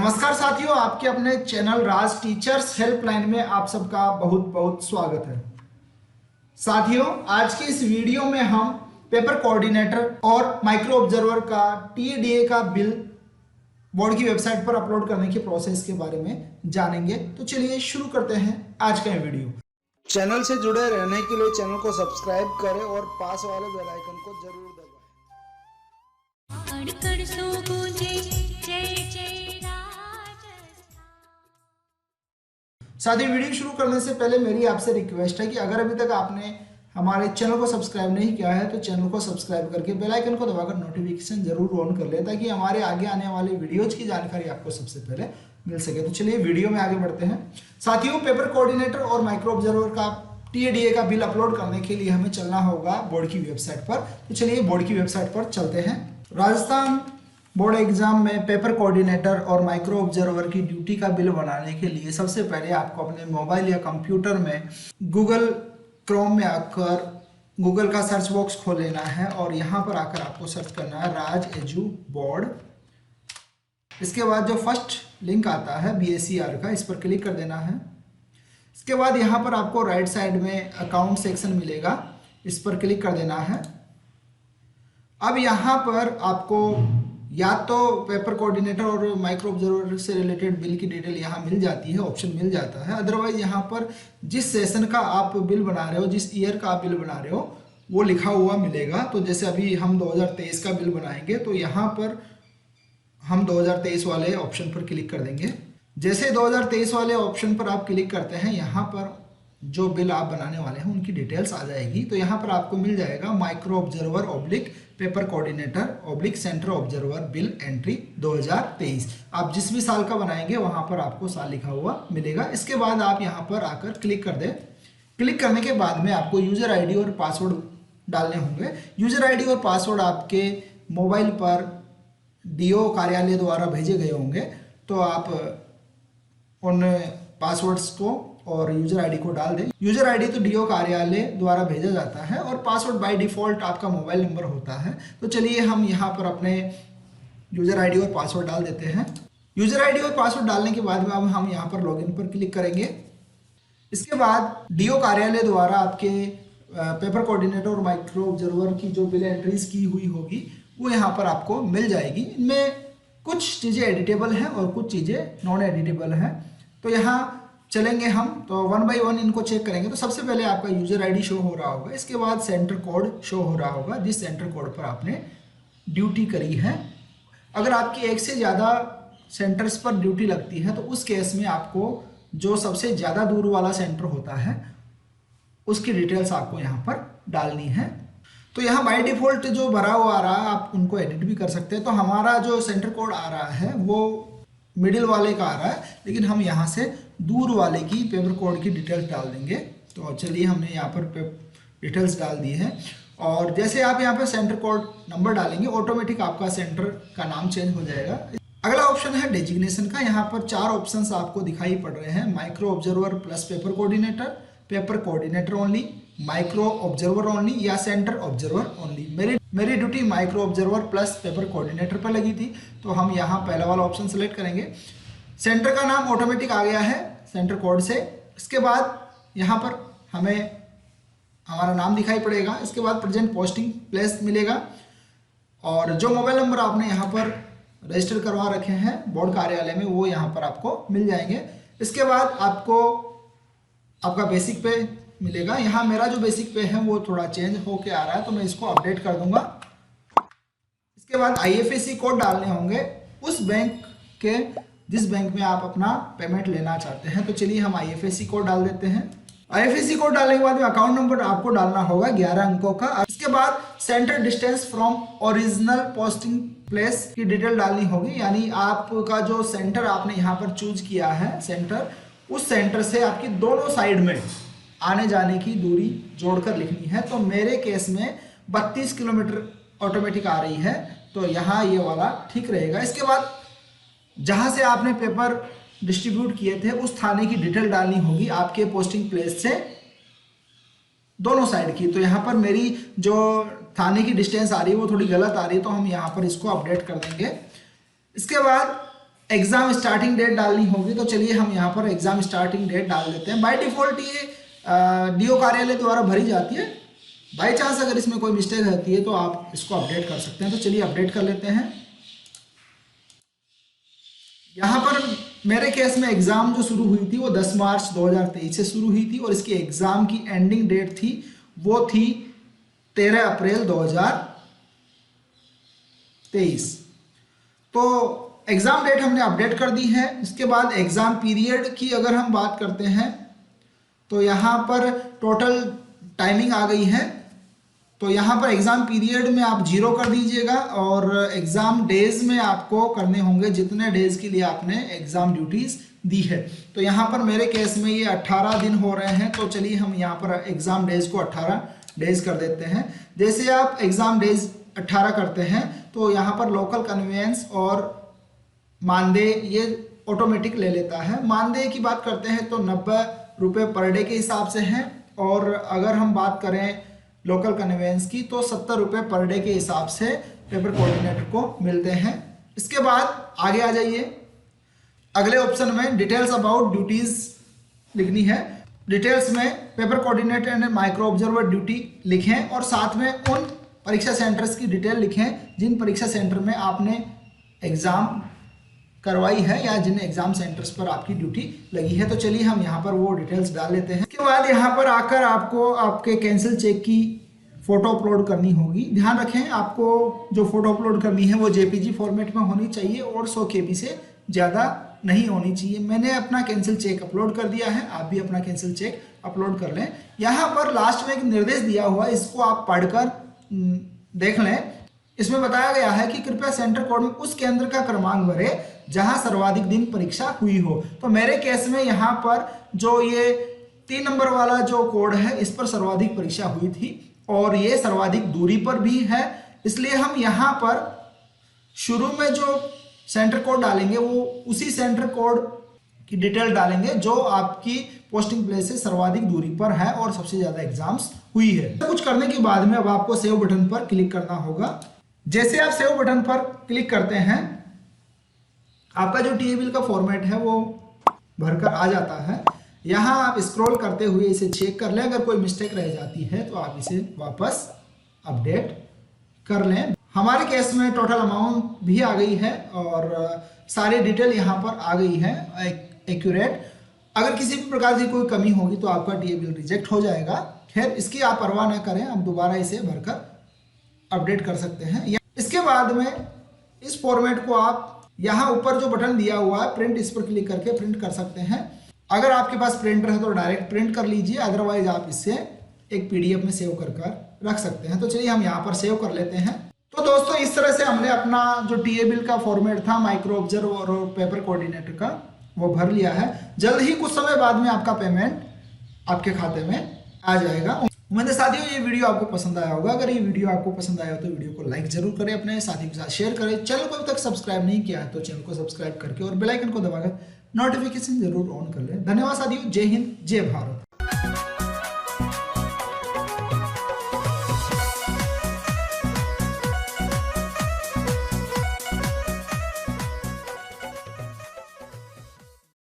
नमस्कार साथियों, आपके अपने चैनल राज टीचर्स हेल्पलाइन में आप सबका बहुत बहुत स्वागत है। साथियों, आज के इस वीडियो में हम पेपर कोऑर्डिनेटर और माइक्रो ऑब्जर्वर का टीएडीए का बिल बोर्ड की वेबसाइट पर अपलोड करने के प्रोसेस के बारे में जानेंगे। तो चलिए शुरू करते हैं आज का वीडियो। चैनल से जुड़े रहने के लिए चैनल को सब्सक्राइब करें और पास वाले बेल आइकन को जरूर दबाएं। साथियों, वीडियो शुरू करने से पहले मेरी आपसे रिक्वेस्ट है कि अगर अभी तक आपने हमारे चैनल को सब्सक्राइब नहीं किया है तो चैनल को सब्सक्राइब करके बेल आइकन को दबाकर नोटिफिकेशन जरूर ऑन कर ले, ताकि हमारे आगे आने वाले वीडियोज की जानकारी आपको सबसे पहले मिल सके। तो चलिए वीडियो में आगे बढ़ते हैं। साथियों, पेपर कोऑर्डिनेटर और माइक्रो ऑब्जर्वर का टीएडीए का बिल अपलोड करने के लिए हमें चलना होगा बोर्ड की वेबसाइट पर। तो चलिए बोर्ड की वेबसाइट पर चलते हैं। राजस्थान बोर्ड एग्जाम में पेपर कोऑर्डिनेटर और माइक्रो ऑब्जर्वर की ड्यूटी का बिल बनाने के लिए सबसे पहले आपको अपने मोबाइल या कंप्यूटर में गूगल क्रोम में आकर गूगल का सर्च बॉक्स खोल लेना है और यहाँ पर आकर आपको सर्च करना है राज एजू बोर्ड। इसके बाद जो फर्स्ट लिंक आता है BSER का, इस पर क्लिक कर देना है। इसके बाद यहाँ पर आपको राइट साइड में अकाउंट सेक्शन मिलेगा, इस पर क्लिक कर देना है। अब यहाँ पर आपको या तो पेपर कोऑर्डिनेटर और माइक्रो ऑब्जर्वर से रिलेटेड बिल की डिटेल यहाँ मिल जाती है, ऑप्शन मिल जाता है। अदरवाइज यहाँ पर जिस सेशन का आप बिल बना रहे हो, जिस ईयर का आप बिल बना रहे हो, वो लिखा हुआ मिलेगा। तो जैसे अभी हम 2023 का बिल बनाएंगे तो यहाँ पर हम 2023 वाले ऑप्शन पर क्लिक कर देंगे। जैसे 2023 वाले ऑप्शन पर आप क्लिक करते हैं, यहाँ पर जो बिल आप बनाने वाले हैं उनकी डिटेल्स आ जाएगी। तो यहाँ पर आपको मिल जाएगा micro observer oblique paper coordinator oblique centre observer bill entry 2023। आप जिस भी साल का बनाएंगे वहाँ पर आपको साल लिखा हुआ मिलेगा। इसके बाद आप यहाँ पर आकर क्लिक कर दें। क्लिक करने के बाद में आपको यूजर आईडी और पासवर्ड डालने होंगे। यूजर आईडी और पासवर्ड आपके मोबाइल पर डीओ कार्यालय द्वारा भेजे गए होंगे, तो आप उन पासवर्ड्स को और यूजर आईडी को डाल दें। यूजर आईडी तो डीओ कार्यालय द्वारा भेजा जाता है और पासवर्ड बाय डिफॉल्ट आपका मोबाइल नंबर होता है। तो चलिए हम यहाँ पर अपने यूजर आईडी और पासवर्ड डाल देते हैं। यूजर आईडी और पासवर्ड डालने के बाद में अब हम यहाँ पर लॉगिन पर क्लिक करेंगे। इसके बाद डीओ कार्यालय द्वारा आपके पेपर कोऑर्डिनेटर और माइक्रो ऑब्जर्वर की जो बिल एंट्रीज की हुई होगी वो यहाँ पर आपको मिल जाएगी। इनमें कुछ चीज़ें एडिटेबल हैं और कुछ चीज़ें नॉन एडिटेबल हैं। तो यहाँ चलेंगे हम, तो 1 बाय 1 इनको चेक करेंगे। तो सबसे पहले आपका यूजर आईडी शो हो रहा होगा, इसके बाद सेंटर कोड शो हो रहा होगा, जिस सेंटर कोड पर आपने ड्यूटी करी है। अगर आपकी एक से ज़्यादा सेंटर्स पर ड्यूटी लगती है तो उस केस में आपको जो सबसे ज़्यादा दूर वाला सेंटर होता है उसकी डिटेल्स आपको यहाँ पर डालनी है। तो यहाँ बाय डिफॉल्ट जो भरा हुआ आ रहा है आप उनको एडिट भी कर सकते हैं। तो हमारा जो सेंटर कोड आ रहा है वो मिडिल वाले का आ रहा है, लेकिन हम यहाँ से दूर वाले की पेपर कोड की डिटेल्स डाल देंगे। तो चलिए हमने यहाँ पर डिटेल्स डाल दी है और जैसे आप यहाँ पर सेंटर कोड नंबर डालेंगे ऑटोमेटिक आपका सेंटर का नाम चेंज हो जाएगा। अगला ऑप्शन है डेजिग्नेशन का। यहाँ पर 4 ऑप्शंस आपको दिखाई पड़ रहे हैं, micro observer plus paper coordinator only, micro observer only या सेंटर ऑब्जर्वर ओनली। मेरी duty micro observer plus paper coordinator पर लगी थी, तो हम यहाँ पहला वाला ऑप्शन सेलेक्ट करेंगे। सेंटर का नाम ऑटोमेटिक आ गया है सेंटर कोड से। इसके बाद यहाँ पर हमें हमारा नाम दिखाई पड़ेगा। इसके बाद प्रेजेंट पोस्टिंग प्लेस मिलेगा और जो मोबाइल नंबर आपने यहाँ पर रजिस्टर करवा रखे हैं बोर्ड कार्यालय में वो यहाँ पर आपको मिल जाएंगे। इसके बाद आपको आपका बेसिक पे मिलेगा। यहाँ मेरा जो बेसिक पे है वो थोड़ा चेंज होके आ रहा है, तो मैं इसको अपडेट कर दूंगा। इसके बाद IFSC कोड डालने होंगे उस बैंक के जिस बैंक में आप अपना पेमेंट लेना चाहते हैं। तो चलिए हम IFSC कोड डाल देते हैं। IFSC कोड डालने के बाद में अकाउंट नंबर आपको डालना होगा 11 अंकों का। इसके बाद centre distance from original posting place की डिटेल डालनी होगी, यानी आपका जो सेंटर आपने यहाँ पर चूज किया है सेंटर, उस सेंटर से आपकी दोनों साइड में आने जाने की दूरी जोड़कर लिखनी है। तो मेरे केस में 32 किलोमीटर ऑटोमेटिक आ रही है, तो यहाँ ये वाला ठीक रहेगा। इसके बाद जहाँ से आपने पेपर डिस्ट्रीब्यूट किए थे उस थाने की डिटेल डालनी होगी आपके पोस्टिंग प्लेस से दोनों साइड की। तो यहाँ पर मेरी जो थाने की डिस्टेंस आ रही है वो थोड़ी गलत आ रही है, तो हम यहाँ पर इसको अपडेट कर देंगे। इसके बाद एग्जाम स्टार्टिंग डेट डालनी होगी। तो चलिए हम यहाँ पर एग्जाम स्टार्टिंग डेट डाल देते हैं। बाय डिफॉल्ट ये डीओ कार्यालय द्वारा भरी जाती है। बाई चांस अगर इसमें कोई मिस्टेक रहती है तो आप इसको अपडेट कर सकते हैं। तो चलिए अपडेट कर लेते हैं। यहाँ पर मेरे केस में एग्जाम जो शुरू हुई थी वो 10 मार्च 2023 से शुरू हुई थी और इसकी एग्जाम की एंडिंग डेट थी वो थी 13 अप्रैल 2023। तो एग्जाम डेट हमने अपडेट कर दी है। इसके बाद एग्जाम पीरियड की अगर हम बात करते हैं तो यहाँ पर टोटल टाइमिंग आ गई है। तो यहाँ पर एग्जाम पीरियड में आप 0 कर दीजिएगा और एग्जाम डेज में आपको करने होंगे जितने डेज के लिए आपने एग्जाम ड्यूटीज दी है। तो यहाँ पर मेरे केस में ये 18 दिन हो रहे हैं। तो चलिए हम यहाँ पर एग्जाम डेज को 18 डेज कर देते हैं। जैसे आप एग्जाम डेज 18 करते हैं तो यहाँ पर लोकल कन्वेंस और मानदेय ये ऑटोमेटिक ले लेता है। मानदेय की बात करते हैं तो 90 रुपये पर डे के हिसाब से है और अगर हम बात करें लोकल कन्वेंस की तो 70 रुपये पर डे के हिसाब से पेपर कोऑर्डिनेटर को मिलते हैं। इसके बाद आगे आ जाइए। अगले ऑप्शन में डिटेल्स अबाउट ड्यूटीज लिखनी है। डिटेल्स में paper coordinator and micro observer duty लिखें और साथ में उन परीक्षा सेंटर्स की डिटेल लिखें जिन परीक्षा सेंटर में आपने एग्जाम करवाई है या जिन एग्जाम सेंटर्स पर आपकी ड्यूटी लगी है। तो चलिए हम यहाँ पर वो डिटेल्स डाल लेते हैं। इसके बाद यहाँ पर आकर आपको आपके कैंसिल चेक की फोटो अपलोड करनी होगी। ध्यान रखें आपको जो फोटो अपलोड करनी है वो जेपीजी फॉर्मेट में होनी चाहिए और 100 KB से ज़्यादा नहीं होनी चाहिए। मैंने अपना कैंसिल चेक अपलोड कर दिया है, आप भी अपना कैंसिल चेक अपलोड कर लें। यहाँ पर लास्ट में एक निर्देश दिया हुआ है, इसको आप पढ़कर देख लें। इसमें बताया गया है कि कृपया सेंटर कोड में उस केंद्र का क्रमांक भरें जहां सर्वाधिक दिन परीक्षा हुई हो। तो मेरे केस में यहाँ पर जो ये 3 नंबर वाला जो कोड है इस पर सर्वाधिक परीक्षा हुई थी और ये सर्वाधिक दूरी पर भी है। इसलिए हम यहाँ पर शुरू में जो सेंटर कोड डालेंगे वो उसी सेंटर कोड की डिटेल डालेंगे जो आपकी पोस्टिंग प्लेस से सर्वाधिक दूरी पर है और सबसे ज्यादा एग्जाम्स हुई है। तो कुछ करने के बाद में अब आपको सेव बटन पर क्लिक करना होगा। जैसे आप सेव बटन पर क्लिक करते हैं आपका जो टीए बिल का फॉर्मेट है वो भरकर आ जाता है। यहाँ आप स्क्रॉल करते हुए इसे चेक कर लें। अगर कोई मिस्टेक रह जाती है तो आप इसे वापस अपडेट कर लें। हमारे केस में टोटल अमाउंट भी आ गई है और सारी डिटेल यहाँ पर आ गई है एक्यूरेट। अगर किसी भी प्रकार की कोई कमी होगी तो आपका टीए बिल रिजेक्ट हो जाएगा। खैर इसकी आप परवाह न करें, आप दोबारा इसे भरकर अपडेट कर सकते हैं। इसके बाद में इस फॉर्मेट को आप यहाँ ऊपर जो बटन दिया हुआ है प्रिंट, इस पर क्लिक करके प्रिंट कर सकते हैं। अगर आपके पास प्रिंटर है तो डायरेक्ट प्रिंट कर लीजिए, अदरवाइज आप इसे एक पीडीएफ में सेव कर रख सकते हैं। तो चलिए हम यहाँ पर सेव कर लेते हैं। तो दोस्तों इस तरह से हमने अपना जो टीए बिल का फॉर्मेट था माइक्रो ऑब्जर्वर और पेपर कोऑर्डिनेटर का वो भर लिया है। जल्द ही कुछ समय बाद में आपका पेमेंट आपके खाते में आ जाएगा। उम्मीद है साथियों ये वीडियो आपको पसंद आया होगा। अगर ये वीडियो आपको पसंद आया हो तो वीडियो को लाइक जरूर करें, अपने साथियों के साथ शेयर करें। चैनल को अभी तक सब्सक्राइब नहीं किया है तो चैनल को सब्सक्राइब करके और बेल आइकन को दबाकर नोटिफिकेशन जरूर ऑन कर लें। धन्यवाद साथियों, जय हिंद जय भारत।